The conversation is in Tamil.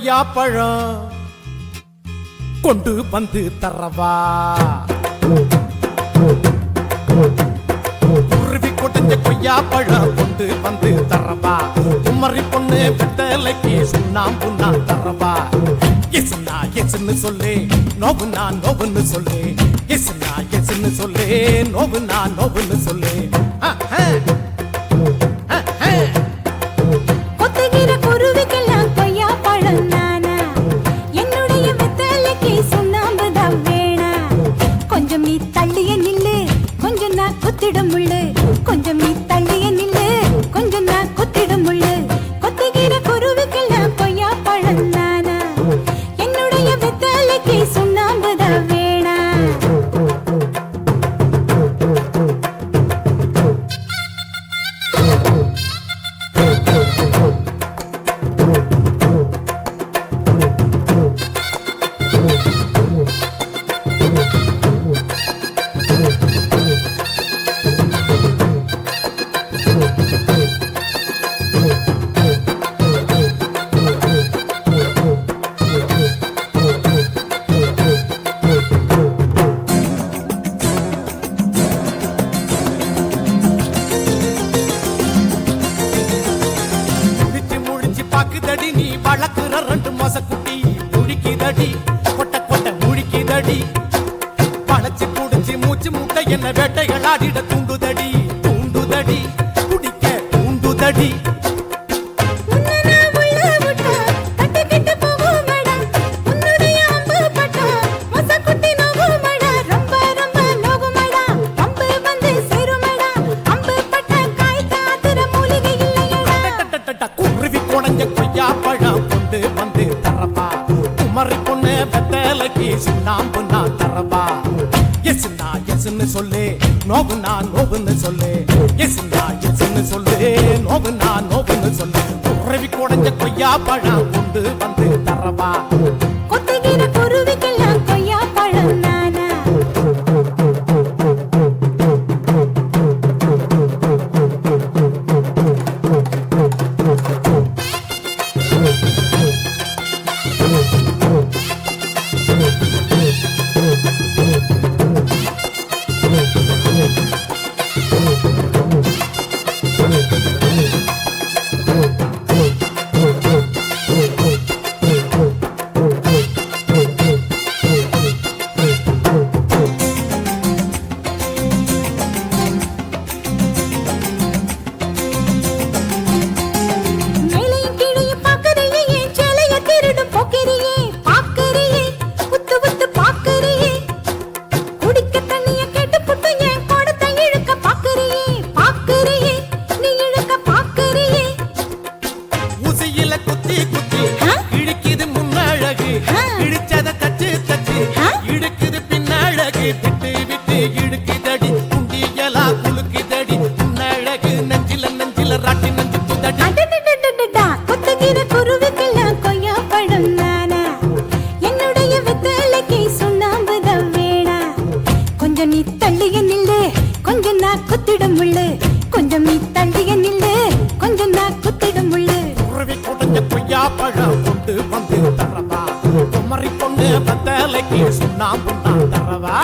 கொய்யாப்பழம் கொண்டு வந்து தரவா குருவி கொடைஞ்ச கொய்யாப்பழம் கொண்டு வந்து தரவா குமரி பொண்ணு வெத்தலைக்கு சுண்ணாம்பு நான் தரவா எஸ்னா எஸ்ன்னு சொல்லு நோவுனா நோவுன்னு சொல்லு எஸ்னா எஸ்ன்னு சொல்லு நோவுனா நோவுன்னு சொல்லு கொத்துகிற குருவிக்கெல்லாம் கொய்யாப்பழம் நானா என்னுடைய வெத்தலைக்கு சுண்ணாம்பு தான் வேணா கொஞ்சம் நீ தள்ளிய நில்லு கொஞ்சம் நான் குத்திடும் முள்ளு கொஞ்சம் நீ தள்ளிய நில்லு கொஞ்சம் நான் குத்திடும் முள்ளு கொத்துகிற குருவிக்கெல்லாம் கொய்யாப்பழம் நானா என்னுடைய வெத்தலைக்கு சுண்ணாம்பு தான் வேணா பாக்குதடி நீ வளர்க்குற ரெண்டு மாச குட்டி முழிக்குதடி கொட்ட கொட்ட முழிக்குதடி பழச்சு புடிச்சு மூச்சு முட்டை என்ன வேட்டைகளாடிட தூண்டுதடி தூண்டுதடி குடிக்க தூண்டுதடி கொய்யாப்பழம் கொண்டு வந்து தரவா குமரி பொண்ணு வெத்தலைக்கு சுண்ணாம்பு நான் தரவா எஸ்னா எஸ்ன்னு சொல்லு நோவுனா நோவுன்னு சொல்லு எஸ்னா எஸ்ன்னு சொல்லு நோவுனா நோவுன்னு சொல்லு குருவி கொடைஞ்ச கொய்யாப்பழம் கொண்டு வந்து தரவா கொத்துகிற குருவிக்கெல்லாம் கொய்யாப்பழம் நானா விட்டு விட்டு இழுக்குதடி குண்டியலா குலுக்குதடி உன்னழகு நெஞ்சில நெஞ்சில ராட்டி நெஞ்சு குதடி கொத்துகிற குருவிக்கெல்லாம் கொய்யாப்பழம் நானா என்னுடைய வெத்தலைக்கு சுண்ணாம்பு தான் வேணா கொஞ்சம் நீ தள்ளிய நில்லு கொஞ்சம் நான் குத்திடும் முள்ளு கொஞ்சம் நீ தள்ளிய நில்லு கொஞ்சம் நான் குத்திடும் முள்ளு குருவி கொடைஞ்ச கொய்யாப்பழம் கொண்டு வந்து தரவா குமரி பொண்ணு வெத்தலைக்கு சுண்ணாம்பு நான் தரவா